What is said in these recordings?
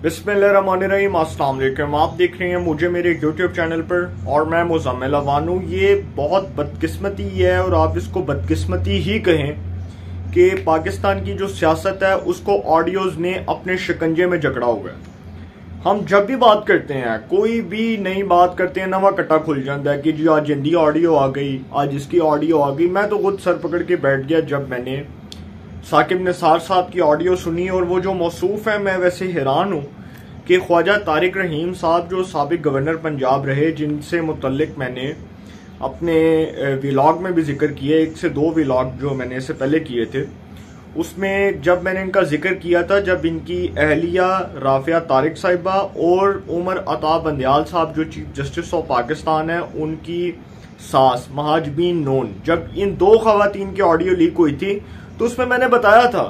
बिस्मिल्लाहिर्रहमानिर्रहीम, अस्सलाम वालेकुम। आप देख रहे हैं मुझे मेरे YouTube चैनल पर और मैं मुज़म्मिल अवानू। ये बहुत बदकिस्मती है और आप इसको बदकिस्मती ही कहें कि पाकिस्तान की जो सियासत है उसको ऑडियोज ने अपने शिकंजे में जकड़ा हुआ है। हम जब भी बात करते हैं, कोई भी नई बात करते हैं, नवा कट्टा खुल जाता है कि जी आज हिंदी ऑडियो आ गई, आज इसकी ऑडियो आ गई। मैं तो खुद सर पकड़ के बैठ गया जब मैंने साकिब निसार साहब की ऑडियो सुनी। और वो जो मौसूफ है, मैं वैसे हैरान हूँ कि ख्वाजा तारिक रहीम साहब जो साबिक गवर्नर पंजाब रहे, जिनसे मुतल्लिक मैंने अपने व्लॉग में भी जिक्र किया, 1 से 2 व्लॉग जो मैंने इससे पहले किए थे, उसमें जब मैंने इनका जिक्र किया था, जब इनकी अहलिया राफिया तारिक साहिबा और उमर अता बंदयाल साहब जो चीफ जस्टिस ऑफ पाकिस्तान है, उनकी सास महाजबीन नून, जब इन 2 खवातीन की ऑडियो लीक हुई थी, तो उसमें मैंने बताया था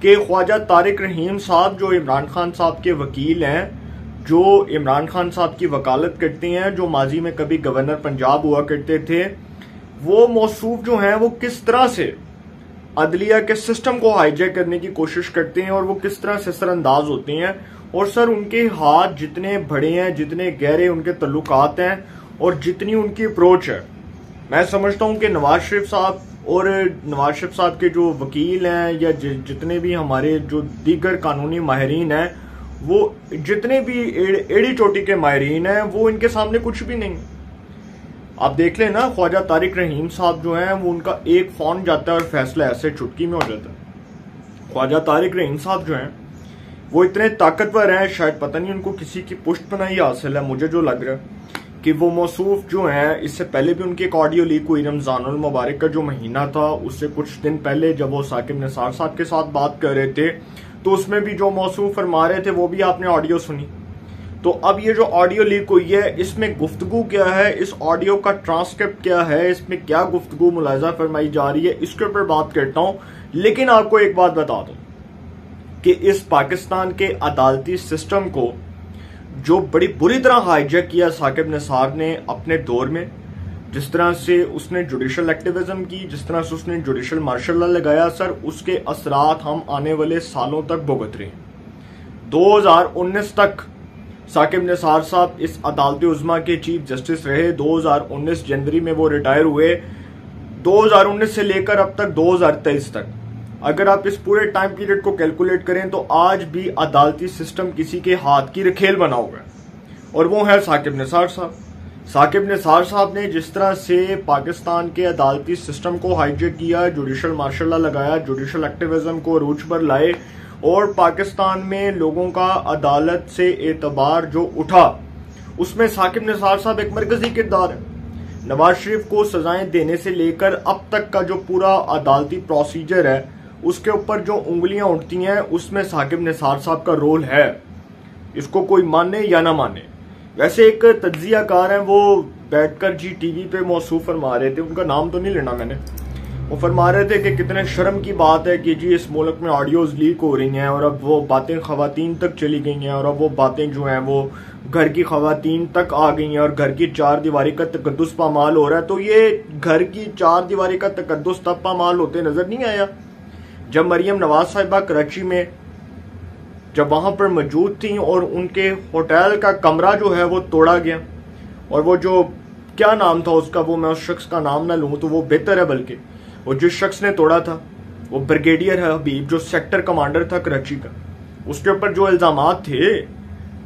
कि ख्वाजा तारिक रहीम साहब जो इमरान खान साहब के वकील हैं, जो इमरान खान साहब की वकालत करते हैं, जो माजी में कभी गवर्नर पंजाब हुआ करते थे, वो मौसूफ जो हैं वो किस तरह से अदलिया के सिस्टम को हाईजैक करने की कोशिश करते हैं और वो किस तरह से सरअंदाज होते हैं। और सर, उनके हाथ जितने बड़े हैं, जितने गहरे उनके तल्लुकात हैं और जितनी उनकी अप्रोच है, मैं समझता हूं कि नवाज शरीफ साहब और नवाज शरीफ साहब के जो वकील हैं या जितने भी हमारे जो दीगर कानूनी माहिरीन हैं, वो जितने भी एड़ी चोटी के माहिरीन हैं, वो इनके सामने कुछ भी नहीं। आप देख लें ना, ख्वाजा तारिक रहीम साहब जो हैं वो उनका एक फोन जाता है और फैसला ऐसे चुटकी में हो जाता है। ख्वाजा तारिक रहीम साहब जो हैं वो इतने ताकतवर हैं, शायद पता नहीं उनको किसी की पुष्टपनाही हासिल है। मुझे जो लग रहा है कि वो मौसूफ जो हैं, इससे पहले भी उनकी एक ऑडियो लीक हुई, रमजानुल मुबारक का जो महीना था उससे कुछ दिन पहले, जब वो साकिब निसार साहब के साथ बात कर रहे थे, तो उसमें भी जो मौसूफ फरमा रहे थे वो भी आपने ऑडियो सुनी। तो अब ये जो ऑडियो लीक हुई है, इसमें गुफ्तगू क्या है, इस ऑडियो का ट्रांसक्रिप्ट क्या है, इसमें क्या गुफ्तगू मुलाजा फरमाई जा रही है, इसके ऊपर बात करता हूं। लेकिन आपको एक बात बता दूं कि इस पाकिस्तान के अदालती सिस्टम को जो बड़ी बुरी तरह हाईजैक किया साकिब निसार ने अपने दौर में, जिस तरह से उसने जुडिशल एक्टिविज्म की, जिस तरह से उसने जुडिशल मार्शल लॉ लगाया, सर उसके असरात हम आने वाले सालों तक भुगत रहे हैं। 2019 तक साकिब निसार साहब इस अदालती उज़्मा के चीफ जस्टिस रहे। 2019 जनवरी में वो रिटायर हुए। 2019 से लेकर अब तक 2023 तक, अगर आप इस पूरे टाइम पीरियड को कैलकुलेट करें, तो आज भी अदालती सिस्टम किसी के हाथ की रखेल बना हुआ है, और वो है साकिब निसार साहब। साकिब निसार साहब ने जिस तरह से पाकिस्तान के अदालती सिस्टम को हाईजैक किया, जुडिशल मार्शल लॉ लगाया, जुडिशल एक्टिविज्म को अरूज पर लाए, और पाकिस्तान में लोगों का अदालत से एतबार जो उठा, उसमें साकिब निसार साहब एक मरकजी किरदार है। नवाज शरीफ को सजाएं देने से लेकर अब तक का जो पूरा अदालती प्रोसीजर है, उसके ऊपर जो उंगलियां उठती हैं, उसमें साकिब निसार साहब का रोल है, इसको कोई माने या ना माने। वैसे एक तज्जियाकार हैं, वो बैठकर जी टीवी पे मौसूफ फरमा रहे थे, उनका नाम तो नहीं लेना मैंने, वो फरमा रहे थे कि कितने शर्म की बात है कि जी इस मुल्क में ऑडियोज लीक हो रही हैं और अब वो बातें खवातीन तक चली गई हैं, और अब वो बातें जो हैं वो घर की खवातीन तक आ गई हैं और घर की 4 दीवारी का तकद्दुस पामाल हो रहा है। तो ये घर की 4 दीवारी का तकद्दुस तब पामाल होते नजर नहीं आया जब मरियम नवाज साहिबा कराची में जब वहां पर मौजूद थी और उनके होटल का कमरा जो है वो तोड़ा गया। और वो जो क्या नाम था उसका, वो मैं उस शख्स का नाम ना लूं तो वो बेहतर है, बल्कि वो जिस शख्स ने तोड़ा था वो ब्रिगेडियर है हबीब, जो सेक्टर कमांडर था कराची का। उसके ऊपर जो इल्जामात थे,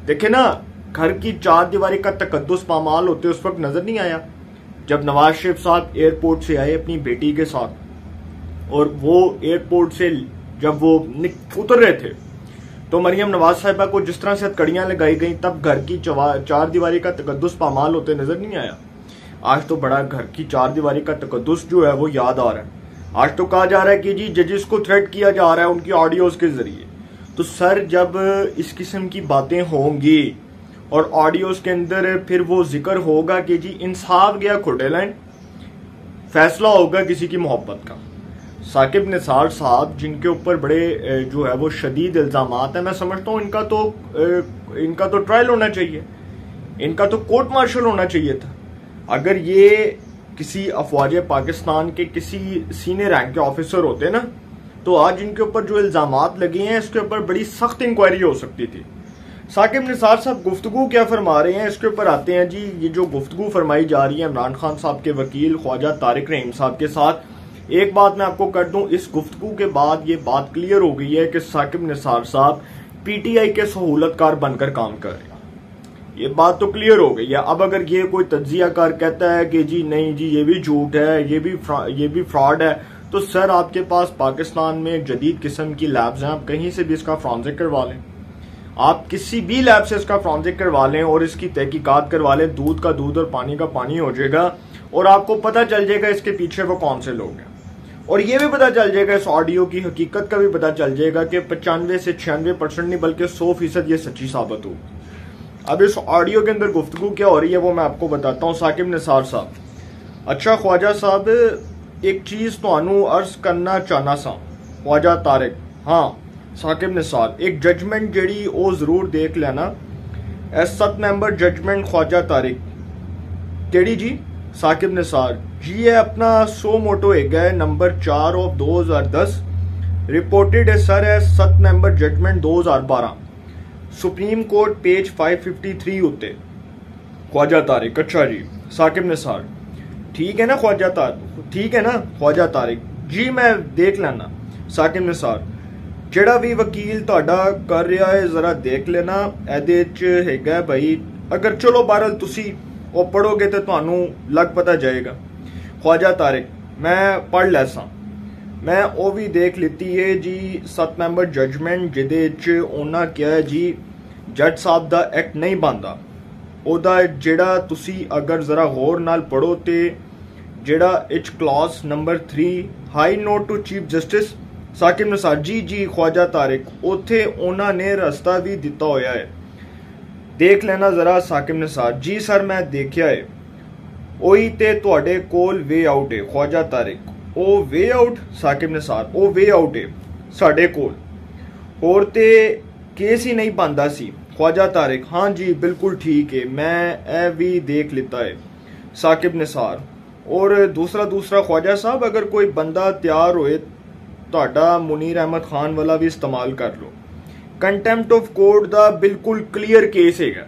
देखे ना, घर की 4 दीवारी का तकद्दुस पामाल होते उस वक्त नजर नहीं आया जब नवाज शरीफ साहब एयरपोर्ट से आए अपनी बेटी के साथ, और वो एयरपोर्ट से जब वो उतर रहे थे तो मरियम नवाज साहिबा को जिस तरह से हथकड़ियां लगाई गई, तब घर की 4 दीवारी का तकद्दुस पामाल होते नजर नहीं आया। आज तो बड़ा घर की 4 दीवारी का तकद्दुस जो है वो याद आ रहा है। आज तो कहा जा रहा है कि जी जजेस को थ्रेट किया जा रहा है उनकी ऑडियोज के जरिए। तो सर, जब इस किस्म की बातें होंगी और ऑडियोज के अंदर फिर वो जिक्र होगा कि जी इंसाफ गया खोटे लाइन, फैसला होगा किसी की मोहब्बत का। साकिब निसार साहब जिनके ऊपर बड़े जो है वो शदीद इल्जामात है, मैं समझता हूँ इनका तो ट्रायल होना चाहिए, इनका तो कोर्ट मार्शल होना चाहिए था। अगर ये किसी अफवाज पाकिस्तान के किसी सीनियर रैंक के ऑफिसर होते ना, तो आज इनके ऊपर जो इल्जामात लगे हैं इसके ऊपर बड़ी सख्त इंक्वायरी हो सकती थी। साकिब निसार साहब गुफ्तगू क्या फरमा रहे हैं इसके ऊपर आते हैं जी। ये जो गुफ्तगू फरमाई जा रही है इमरान खान साहब के वकील ख्वाजा तारिक रहीम साहब के साथ, एक बात मैं आपको कर दूं, इस गुफ्तगू के बाद ये बात क्लियर हो गई है कि साकिब निसार साहब पीटीआई के सहूलतकार बनकर काम कर रहे हैं। ये बात तो क्लियर हो गई है। अब अगर ये कोई तज्जियाकार कहता है कि जी नहीं जी ये भी झूठ है, ये भी फ्रॉड है, तो सर आपके पास पाकिस्तान में जदीद किस्म की लैब्स हैं, आप कहीं से भी इसका फ्रांजिक करवा लें, आप किसी भी लैब से इसका फ्रांजिक करवा लें और इसकी तहकीकात करवा लें, दूध का दूध और पानी का पानी हो जाएगा और आपको पता चल जाएगा इसके पीछे वो कौन से लोग हैं। और ये भी पता चल जाएगा, इस ऑडियो की हकीकत का भी पता चल जाएगा कि 95 से 96% नहीं बल्कि 100% ये सच्ची साबित होगी। अब इस ऑडियो के अंदर गुफ्तगू क्या हो रही है वो मैं आपको बताता हूँ। साकिब निसार साहब, अच्छा ख्वाजा साहब एक चीज तो अर्ज करना चाहना सा ख्वाजा तारिक, हाँ साकिब निसार एक जजमेंट जड़ी वो जरूर देख लेना, 7 मेंबर जजमेंट ख्वाजा तारिक केड़ी जी साकिब निसार जी, ये अपना 100 मोटो है नंबर 4 ऑफ 2010 रिपोर्टेड है सर है 7 member judgement 2012 Supreme Court page 553 होते ख्वाजा तारिक। अच्छा जी साकिब निसार, ठीक है ना ख्वाजा तारिक, ठीक है ना ख्वाजा तारिक जी, मैं देख लेना। साकिब निसार, ਜਿਹੜਾ भी वकील ਤੁਹਾਡਾ कर रहा है जरा देख लेना, ਇਹਦੇ ਚ ਹੈਗਾ भाई, अगर चलो बहरहाल तुसी ਉਹ पढ़ोगे तो ਤੁਹਾਨੂੰ लग पता जाएगा। ख्वाजा तारिक, मैं पढ़ लैसा, मैं वो भी देख लीती है जी 7 मैंबर जजमेंट ਜਿਹਦੇ ਚ ਉਹਨਾਂ ਕਿਹਾ है जी जज साहब ਦਾ एक्ट नहीं बनता, ਉਹਦਾ ਜਿਹੜਾ ਤੁਸੀਂ अगर जरा गौर नाल पढ़ो तो ਜਿਹੜਾ इच क्लॉज नंबर 3 हाई note to chief justice Saqib Nisar ji ji Khawaja Tariq उथे उन्होंने रास्ता भी दिता होया है, देख लेना जरा साकिब निसार जी। सर मैं देखा है ओही ते तुहाडे कोल वे आउट है ख्वाजा तारिक, ओ वे आउट साकिब निसार ओ वे आउट है साडे कोल, होर ते केस ही नहीं बनता सी ख्वाजा तारिक, हाँ जी बिल्कुल ठीक है, मैं ए भी देख लेता है साकिब निसार। और दूसरा ख्वाजा साहब अगर कोई बंदा तैयार होए ਤੁਹਾਡਾ मुनीर अहमद खान वाला भी इस्तेमाल कर लो, कंटेम्प्ट ऑफ कोर्ट का बिल्कुल क्लियर केस है,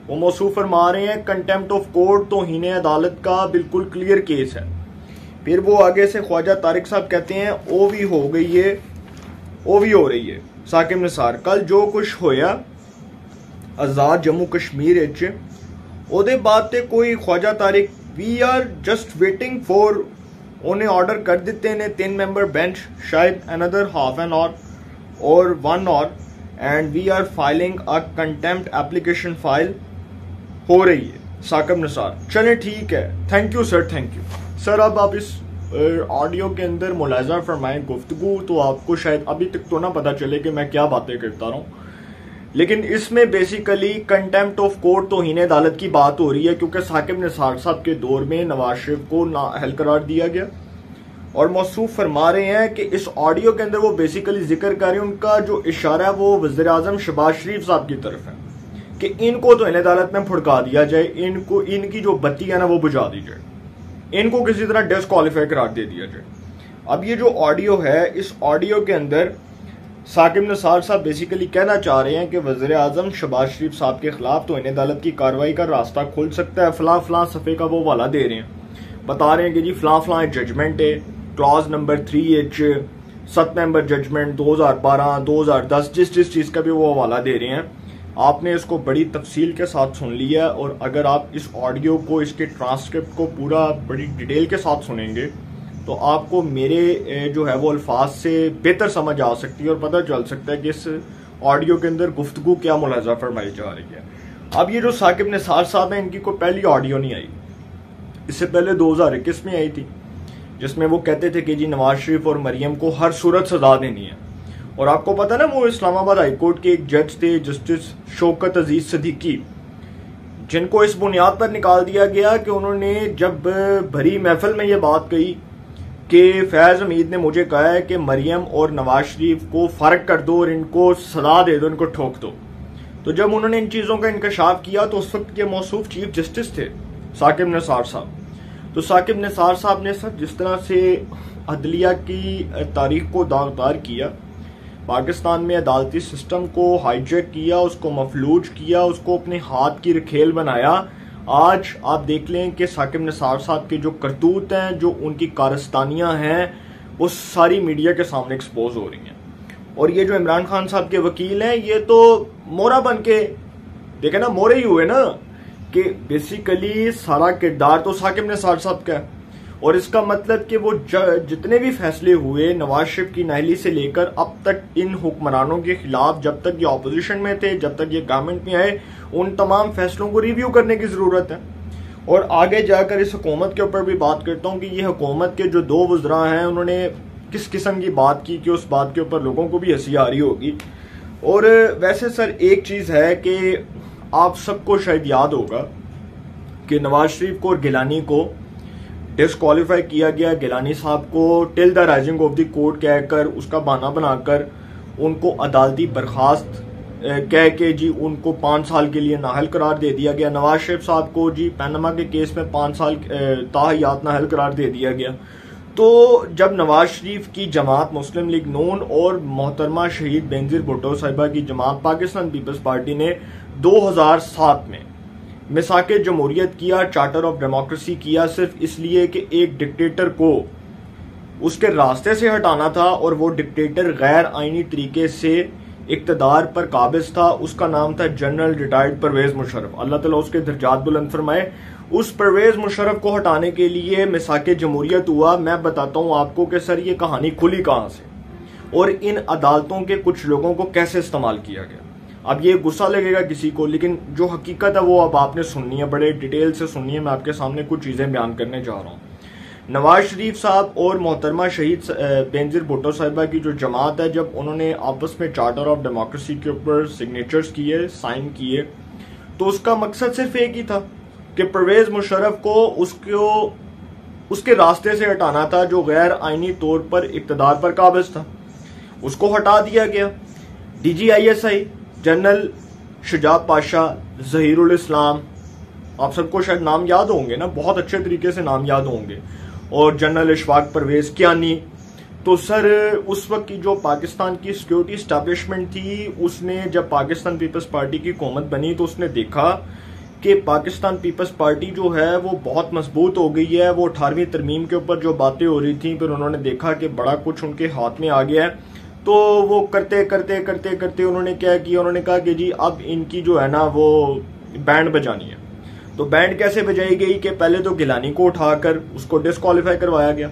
वो मौसूफ फरमा रहे हैं कंटेम्प्ट ऑफ कोर्ट तो हीने अदालत का बिल्कुल क्लियर केस है। फिर वो आगे से ख्वाजा तारिक साहब कहते हैं वो भी हो गई है, वो भी हो रही है साकिब निसार। कल जो कुछ होया आजाद जम्मू कश्मीर ओदे बाद ते कोई Khawaja Tariq we are just waiting for, उन्हें ऑर्डर कर देते हैं 3 मेंबर बेंच, शायद अनदर हाफ एन आवर और 1 hour, and we are filing a contempt application file हो रही है साकिब निसार। चलें ठीक है, thank you sir, thank you sir. अब आप इस ऑडियो के अंदर मुलाजा फरमाएं गुफ्तगू, तो आपको शायद अभी तक तो ना पता चले कि मैं क्या बातें करता रहा हूँ, लेकिन इसमें बेसिकली कंटेम्प्ट ऑफ कोर्ट तो हीने अदालत की बात हो रही है, क्योंकि साकिब निसार साहब के दौर में नवाज शरीफ को नाअहल करार दिया गया। और मौसूफ फरमा रहे हैं कि इस ऑडियो के अंदर वो बेसिकली जिक्र कर रहे हैं, उनका जो इशारा है वो वज़ीर आज़म शहबाज शरीफ साहब की तरफ है कि इनको तो हीने अदालत में फुड़का दिया जाए, इनको इनकी जो बत्ती है ना वो बुझा दी जाए, इनको किसी तरह डिस्क्वालीफाई करार दे दिया जाए। अब ये जो ऑडियो है, इस ऑडियो के अंदर साकिब निसार साहब बेसिकली कहना चाह रहे हैं कि वज़ीर आज़म शहबाज शरीफ साहब के खिलाफ तो इन अदालत की कार्रवाई का रास्ता खुल सकता है। फलां सफ़े का वो वाला दे रहे हैं, बता रहे हैं कि जी फलां जजमेंट है, क्लॉज नंबर 3 7 मेंबर जजमेंट 2012 2010 जिस चीज़ का भी वो हवाला दे रहे हैं। आपने इसको बड़ी तफसील के साथ सुन लिया, और अगर आप इस ऑडियो को, इसके ट्रांसक्रिप्ट को पूरा बड़ी डिटेल के साथ सुनेंगे तो आपको मेरे जो है वो अल्फाज से बेहतर समझ आ सकती है और पता चल सकता है कि इस ऑडियो के अंदर गुफ्तगू क्या मुलाजा फरमाई जा रही है। अब ये जो साकिब निसार साहब हैं, इनकी कोई पहली ऑडियो नहीं आई, इससे पहले 2021 में आई थी, जिसमें वो कहते थे कि जी नवाज शरीफ और मरियम को हर सूरत सजा देनी है। और आपको पता ना वो इस्लामाबाद हाई कोर्ट के एक जज थे जस्टिस शौकत अजीज सदीकी, जिनको इस बुनियाद पर निकाल दिया गया कि उन्होंने जब भरी महफिल में ये बात कही कि फैज़ हमीद ने मुझे कहा है कि मरियम और नवाज शरीफ को फ़र्क कर दो और इनको सजा दे दो, इनको ठोक दो। तो जब उन्होंने इन चीज़ों का इंकशाफ किया तो उस वक्त के मौसूफ चीफ जस्टिस थे साकिब निसार साहब। तो साकिब निसार साहब ने सर जिस तरह से अदलिया की तारीख को दागदार किया, पाकिस्तान में अदालती सिस्टम को हाईजैक किया, उसको मफलूज किया, उसको अपने हाथ की रखेल बनाया। आज आप देख लें कि साकिब निसार साहब की जो करतूत हैं, जो उनकी कारस्तानियां हैं, वो सारी मीडिया के सामने एक्सपोज हो रही हैं। और ये जो इमरान खान साहब के वकील हैं, ये तो मोरा बन के देखे ना, मोरे ही हुए ना, कि बेसिकली सारा किरदार तो साकिब निसार साहब का है। और इसका मतलब कि वो जितने भी फैसले हुए नवाज शरीफ की नाहली से लेकर अब तक इन हुक्मरानों के खिलाफ, जब तक ये ऑपोजिशन में थे, जब तक ये गवर्नमेंट में आए, उन तमाम फैसलों को रिव्यू करने की जरूरत है। और आगे जाकर इस हुकूमत के ऊपर भी बात करता हूँ कि ये हुकूमत के जो 2 वज़रा हैं, उन्होंने किस किस्म की बात की कि उस बात के ऊपर लोगों को भी हंसी आ रही होगी। और वैसे सर एक चीज़ है कि आप सबको शायद याद होगा कि नवाज शरीफ को और गिलानी को डिस्क्वालीफाई किया गया। गिलानी साहब को till the rising of the court कहकर, उसका बहाना बनाकर उनको अदालती बर्खास्त कह के जी उनको 5 साल के लिए नाअहल करार दे दिया गया। नवाज शरीफ साहब को जी पैनमा के केस में 5 साल ताहयात नाअहल करार दे दिया गया। तो जब नवाज शरीफ की जमात मुस्लिम लीग नून और मोहतरमा शहीद बेनजीर भुट्टो साहिबा की जमात पाकिस्तान पीपल्स पार्टी ने 2007 में मिसाक जमहूरियत किया, चार्टर ऑफ डेमोक्रेसी किया, सिर्फ इसलिए कि एक डिक्टेटर को उसके रास्ते से हटाना था और वो डिक्टेटर गैर आईनी तरीके से इक्तदार पर काबिज था। उसका नाम था जनरल रिटायर्ड परवेज मुशर्रफ, अल्लाह ताला उसके दर्जात बुलंद फरमाए। उस परवेज मुशर्रफ को हटाने के लिए मिसाक जमहूरियत हुआ। मैं बताता हूं आपको कि सर ये कहानी खुली कहां से और इन अदालतों के कुछ लोगों को कैसे इस्तेमाल किया गया। अब ये गुस्सा लगेगा किसी को, लेकिन जो हकीकत है वो अब आपने सुननी है, बड़े डिटेल से सुननी है। मैं आपके सामने कुछ चीजें बयान करने जा रहा हूँ। नवाज शरीफ साहब और मोहतरमा शहीद बेनजीर भुट्टो साहिबा की जो जमात है, जब उन्होंने आपस में चार्टर ऑफ डेमोक्रेसी के ऊपर सिग्नेचर्स किए, साइन किए, तो उसका मकसद सिर्फ एक ही था कि परवेज मुशर्रफ को उसके रास्ते से हटाना था, जो गैर आईनी तौर पर इक्तदार पर काबिज था। उसको हटा दिया गया। DGISI जनरल शुजाब पाशा, जहीरुल इस्लाम, आप सबको शायद नाम याद होंगे ना, बहुत अच्छे तरीके से नाम याद होंगे, और जनरल इशफाक परवेज कियानी। तो सर उस वक्त की जो पाकिस्तान की सिक्योरिटी इस्टेब्लिशमेंट थी, उसने जब पाकिस्तान पीपल्स पार्टी की हुकूमत बनी तो उसने देखा कि पाकिस्तान पीपल्स पार्टी जो है वो बहुत मजबूत हो गई है। वो 18वीं तरमीम के ऊपर जो बातें हो रही थी, फिर उन्होंने देखा कि बड़ा कुछ उनके हाथ में आ गया है। तो वो करते करते करते करते उन्होंने क्या किया, उन्होंने कहा कि जी अब इनकी जो है ना वो बैंड बजानी है। तो बैंड कैसे बजाई गई कि पहले तो गिलानी को उठाकर उसको डिस्क्वालीफाई करवाया गया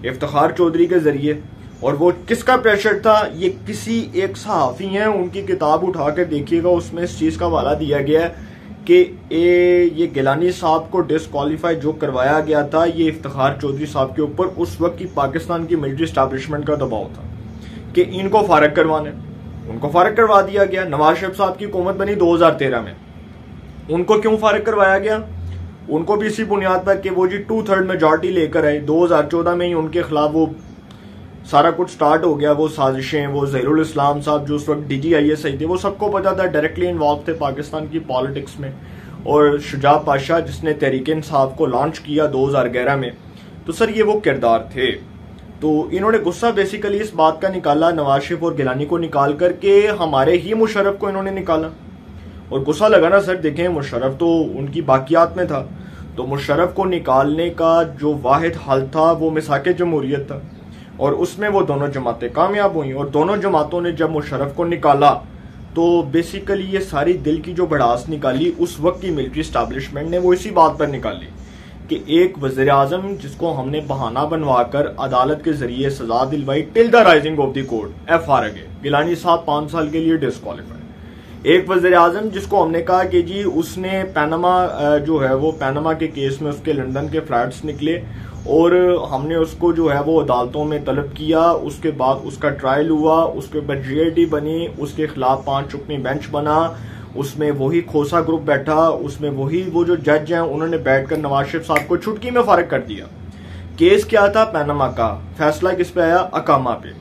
इफ्तिखार चौधरी के जरिए। और वो किसका प्रेशर था, ये किसी एक सहाफ़ी हैं, उनकी किताब उठा कर देखिएगा, उसमें इस चीज़ का हवाला दिया गया है कि ये गिलानी साहब को डिस्क्वालीफाई जो करवाया गया था, ये इफ्तिखार चौधरी साहब के ऊपर उस वक्त की पाकिस्तान की मिलिट्री एस्टैब्लिशमेंट का दबाव था कि इनको फारग करवाने। उनको फारग करवा दिया गया। नवाज शरीफ साहब की हुकूमत बनी 2013 में। उनको क्यों फारग करवाया गया? उनको भी इसी बुनियाद पर कि वो जी 2/3 मेजॉरिटी लेकर आए। 2014 में ही उनके खिलाफ वो सारा कुछ स्टार्ट हो गया, वो साजिशें। वो जहीरुल इस्लाम साहब जो उस वक्त DGISI थे, वो सबको पता था, डायरेक्टली इन्वॉल्व थे पाकिस्तान की पॉलिटिक्स में। और शुजाब पाशा जिसने तहरीक इंसाफ को लॉन्च किया 2011 में, तो सर ये वो किरदार थे। तो इन्होंने गुस्सा बेसिकली इस बात का निकाला, नवाज शरीफ और गिलानी को निकाल करके हमारे ही मुशर्रफ को इन्होंने निकाला। और गुस्सा लगा ना सर, देखें मुशर्रफ तो उनकी बाकियात में था, तो मुशर्रफ को निकालने का जो वाहिद हल था वो मिसाक जमहूरियत था। और उसमें वो दोनों जमातें कामयाब हुई। और दोनों जमातों ने जब मुशर्रफ को निकाला तो बेसिकली ये सारी दिल की जो भड़ास निकाली उस वक्त की मिलिट्री एस्टैब्लिशमेंट ने, वो इसी बात पर निकाली कि एक वज़ीर आज़म जिसको हमने बहाना बनवाकर अदालत के जरिए सजा दिलवाई, till the rising of the court, FRA, Gilani साहब 5 साल के लिए डिस्क्वालीफाई। एक वज़ीर आज़म जिसको हमने कहा कि जी उसने पैनामा जो है वो पैनामा के केस में उसके लंदन के फ्लैट्स निकले और हमने उसको जो है वो अदालतों में तलब किया। उसके बाद उसका ट्रायल हुआ, उसके बाद GIT बनी, उसके खिलाफ 5 रुकनी बेंच बना, उसमें वही खोसा ग्रुप बैठा, उसमें वही वो जो जज हैं उन्होंने बैठकर नवाज शरीफ साहब को चुटकी में फारग कर दिया। केस क्या था? पैनामा का। फैसला किस पे आया? अकामा पे।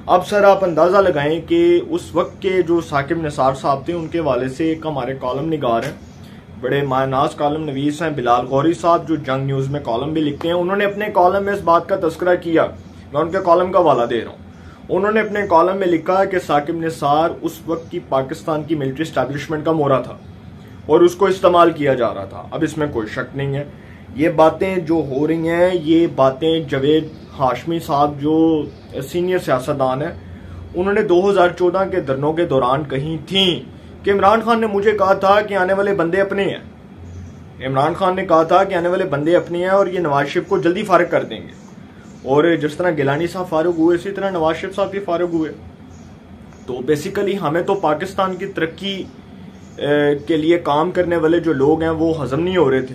अब सर आप अंदाजा लगाएं कि उस वक्त के जो साकिब निसार साहब थे उनके वाले से एक हमारे कॉलम निगार हैं, बड़े मायनाज कॉलम नवीस हैं, बिलाल गौरी साहब, जो जंग न्यूज में कॉलम भी लिखते हैं। उन्होंने अपने कॉलम में इस बात का तस्करा किया, मैं उनके कॉलम का हवाला दे रहा हूँ। उन्होंने अपने कॉलम में लिखा कि साकिब निसार उस वक्त की पाकिस्तान की मिलिट्री एस्टैब्लिशमेंट का मोहरा था और उसको इस्तेमाल किया जा रहा था। अब इसमें कोई शक नहीं है। ये बातें जो हो रही हैं, ये बातें जावेद हाशमी साहब जो सीनियर सियासतदान हैं, उन्होंने 2014 के धरनों के दौरान कही थी कि इमरान खान ने मुझे कहा था कि आने वाले बंदे अपने हैं। इमरान खान ने कहा था कि आने वाले बंदे अपने हैं और ये नवाज शरीफ को जल्दी फारिग कर देंगे। और जिस तरह गिलानी साहब फारूक हुए, इसी तरह नवाज शरीफ साहब भी फारूक हुए। तो बेसिकली हमें तो पाकिस्तान की तरक्की के लिए काम करने वाले जो लोग हैं वो हजम नहीं हो रहे थे,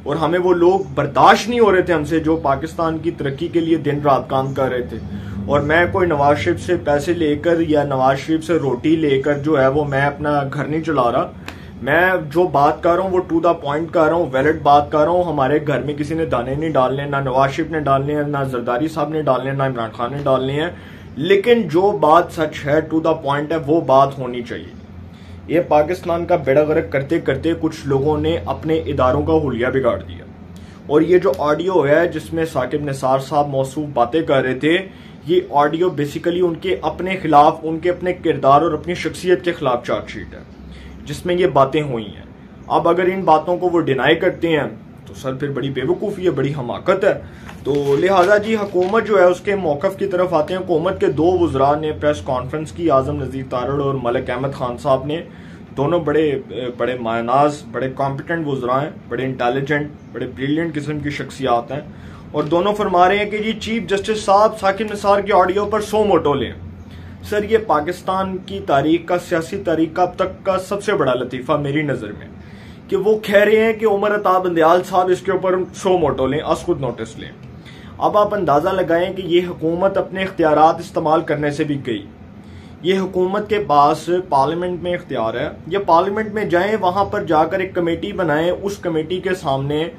और हमें वो लोग बर्दाश्त नहीं हो रहे थे हमसे जो पाकिस्तान की तरक्की के लिए दिन रात काम कर रहे थे। और मैं कोई नवाज शरीफ से पैसे लेकर या नवाज शरीफ से रोटी लेकर जो है वो मैं अपना घर नहीं चला रहा। मैं जो बात कर रहा हूँ वो टू द पॉइंट कर रहा हूँ, वैलिड बात कर रहा हूँ। हमारे घर में किसी ने दाने नहीं डालने, ना नवाज शरीफ ने डालने हैं, ना जरदारी साहब ने डालने, ना इमरान खान ने डालने हैं। लेकिन जो बात सच है, टू द पॉइंट है, वो बात होनी चाहिए। ये पाकिस्तान का बेड़ा गर्क करते करते कुछ लोगों ने अपने इदारों का हुलिया बिगाड़ दिया। और ये जो ऑडियो है जिसमें साकिब निसार साहब मौसूफ बातें कर रहे थे, ये ऑडियो बेसिकली उनके अपने खिलाफ, उनके अपने किरदार और अपनी शख्सियत के खिलाफ चार्जशीट है जिसमें ये बातें हुई हैं। अब अगर इन बातों को वो डिनाई करते हैं तो सर फिर बड़ी बेवकूफ़ी है, बड़ी हमाकत है। तो लिहाजा जी हुकूमत जो है उसके मौक़िफ़ की तरफ आते हैं। हुकूमत के दो वज़रा ने प्रेस कॉन्फ्रेंस की, आज़म नज़ीर तारड़ और मलिक अहमद खान साहब ने। दोनों बड़े मायनाज, बड़े कॉम्पिटेंट वज़रा हैं, बड़े इंटेलिजेंट, बड़े ब्रिलियंट किस्म की शख्सियात हैं। और दोनों फरमा रहे हैं कि जी चीफ जस्टिस साहब साकिब निसार की ऑडियो पर 100 मोटो लें। सर ये पाकिस्तान की तारीख का, सियासी तारीख का अब तक का सबसे बड़ा लतीफ़ा मेरी नज़र में, कि वो कह रहे हैं कि उमर अता बंदयाल साहब इसके ऊपर 100 मोटो लें, अस खुद नोटिस लें। अब आप अंदाज़ा लगाएं कि ये हुकूमत अपने इख्तियारात इस्तेमाल करने से भी गई। ये हुकूमत के पास पार्लियामेंट में इख्तियार है, ये पार्लियामेंट में जाएं, वहां पर जाकर एक कमेटी बनाएं, उस कमेटी के सामने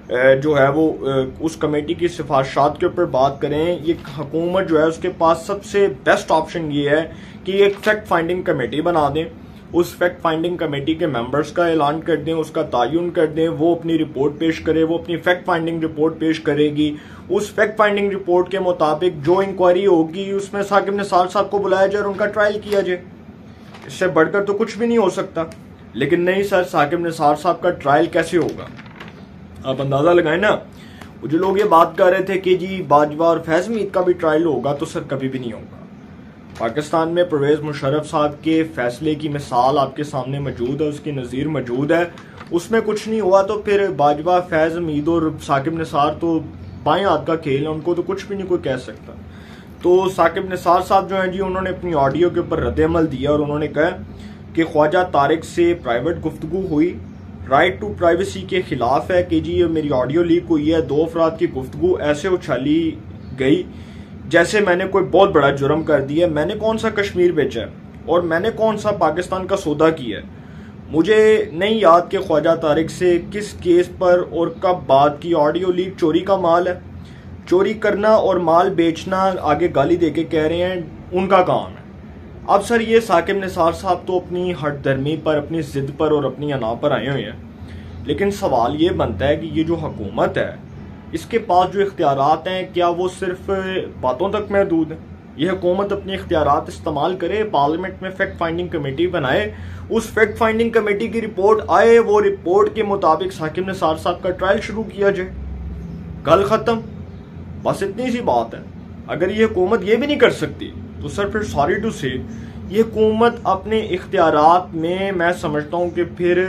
जो है वो उस कमेटी की सिफारिशात के ऊपर बात करें। ये हुकूमत जो है उसके पास सबसे बेस्ट ऑप्शन ये है कि एक फैक्ट फाइंडिंग कमेटी बना दें, उस फैक्ट फाइंडिंग कमेटी के मेंबर्स का ऐलान कर दें, उसका तयन कर दें, वो अपनी रिपोर्ट पेश करे, वो अपनी फैक्ट फाइंडिंग रिपोर्ट पेश करेगी। उस फैक्ट फाइंडिंग रिपोर्ट के मुताबिक जो इंक्वायरी होगी उसमें साकिब निसार साहब को बुलाया जाए और उनका ट्रायल किया जाए। इससे बढ़कर तो कुछ भी नहीं हो सकता। लेकिन नहीं सर, साकिब निसार साहब का ट्रायल कैसे होगा? आप अंदाजा लगाए ना। जो लोग ये बात कर रहे थे कि जी बाजवा और फैज़ मीर का भी ट्रायल होगा, तो सर कभी भी नहीं होगा। पाकिस्तान में परवेज मुशर्रफ साहब के फैसले की मिसाल आपके सामने मौजूद है, उसकी नज़ीर मौजूद है, उसमें कुछ नहीं हुआ। तो फिर बाजवा, फैज़ मीर और साकिब निसार तो बाएं हाथ का खेल है, उनको तो कुछ भी नहीं कोई कह सकता। तो साकिब निसार साहब जो हैं जी, उन्होंने अपनी ऑडियो के ऊपर रद्द-ए-अमल दिया और उन्होंने कहा कि ख्वाजा तारिक से प्राइवेट गुफ्तगू हुई, राइट टू प्राइवेसी के खिलाफ है कि जी ये मेरी ऑडियो लीक हुई है। 2 अफराद की गुफ्तगू ऐसे उछाली गई जैसे मैंने कोई बहुत बड़ा जुर्म कर दिया। मैंने कौन सा कश्मीर बेचा है और मैंने कौन सा पाकिस्तान का सौदा किया है? मुझे नहीं याद कि ख्वाजा तारिक से किस केस पर और कब बात की। ऑडियो लीक चोरी का माल है, चोरी करना और माल बेचना, आगे गाली देके कह रहे हैं उनका काम है। अब सर ये साकिब निसार साहब तो अपनी हठधर्मी पर, अपनी जिद पर और अपनी अना पर आए हुए हैं। लेकिन सवाल ये बनता है कि ये जो हुकूमत है, इसके पास जो इख्तियारात हैं, क्या वो सिर्फ बातों तक महदूद है? ये हुकूमत अपने इख्तियारात इस्तेमाल करे, पार्लियामेंट में फैक्ट फाइंडिंग कमेटी बनाए, उस फैक्ट फाइंडिंग कमेटी की रिपोर्ट आए, वो रिपोर्ट के मुताबिक साकिब निसार साहब का ट्रायल शुरू किया जाए, गल खत्म। बस इतनी सी बात है। अगर ये हुकूमत ये भी नहीं कर सकती तो सर फिर सॉरी टू से ये हुकूमत अपने इख्तियारात में, मैं समझता हूँ कि फिर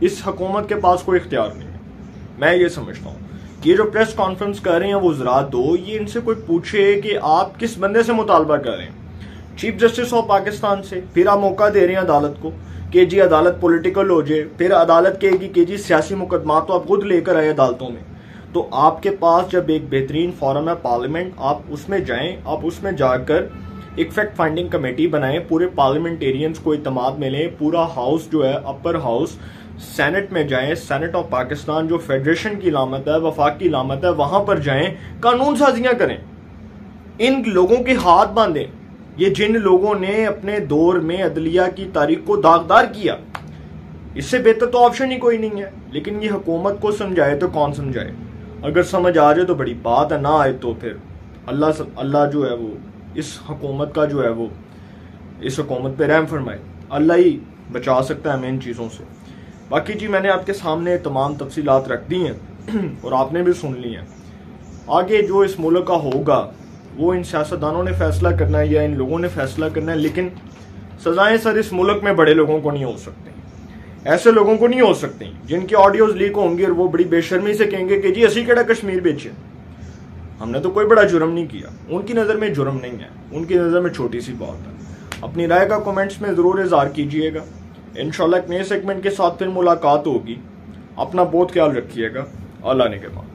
इस हुकूमत के पास कोई इख्तियार नहीं है। मैं ये समझता हूँ ये जो प्रेस कॉन्फ्रेंस कर रहे हैं वो वज़रा दो, ये इनसे कोई पूछे कि आप किस बंदे से मुतालबा कर रहे हैं, चीफ जस्टिस ऑफ पाकिस्तान से। फिर आप मौका दे रहे हैं अदालत को कि जी अदालत पॉलिटिकल हो जाए, फिर अदालत कहेगी कि जी सियासी मुकदमा तो आप खुद लेकर आए अदालतों में। तो आपके पास जब एक बेहतरीन फोरम है पार्लियामेंट, आप उसमें जाएं, आप उसमें जाकर एक फैक्ट फाइंडिंग कमेटी बनाएं, पूरे पार्लियामेंटेरियंस को इत्तेमाद में लें, पूरा हाउस जो है, अपर हाउस, सेनेट में जाएं, सेनेट ऑफ पाकिस्तान जो फेडरेशन की इलामत है, वफाक की इलामत है, वहां पर जाएं, कानून साजियां करें, इन लोगों के हाथ बांधें, ये जिन लोगों ने अपने दौर में अदलिया की तारीख को दागदार किया। इससे बेहतर तो ऑप्शन ही कोई नहीं है। लेकिन ये हुकूमत को समझाए तो कौन समझाए? अगर समझ आ जाए तो बड़ी बात है, ना आए तो फिर अल्लाह जो है वो इस हुकूमत का जो है वो इस हुकूमत पे रहम फरमाए। अल्लाह ही बचा सकता है हमें इन चीज़ों से। बाकी जी मैंने आपके सामने तमाम तफसीलात रख दी हैं और आपने भी सुन ली हैं। आगे जो इस मुल्क का होगा वो इन सियासतदानों ने फैसला करना है या इन लोगों ने फैसला करना है, लेकिन सजाएं सर इस मुल्क में बड़े लोगों को नहीं हो सकती, ऐसे लोगों को नहीं हो सकती जिनकी ऑडियोज लीक होंगी और वो बड़ी बेशर्मी से कहेंगे कि जी असी केड़ा कश्मीर बेचे, हमने तो कोई बड़ा जुर्म नहीं किया। उनकी नज़र में जुर्म नहीं है, उनकी नज़र में छोटी सी बात है। अपनी राय का कमेंट्स में ज़रूर इज़हार कीजिएगा। इंशाल्लाह एक नए सेगमेंट के साथ फिर मुलाकात होगी। अपना बहुत ख्याल रखिएगा। अल्लाह ने के बाद।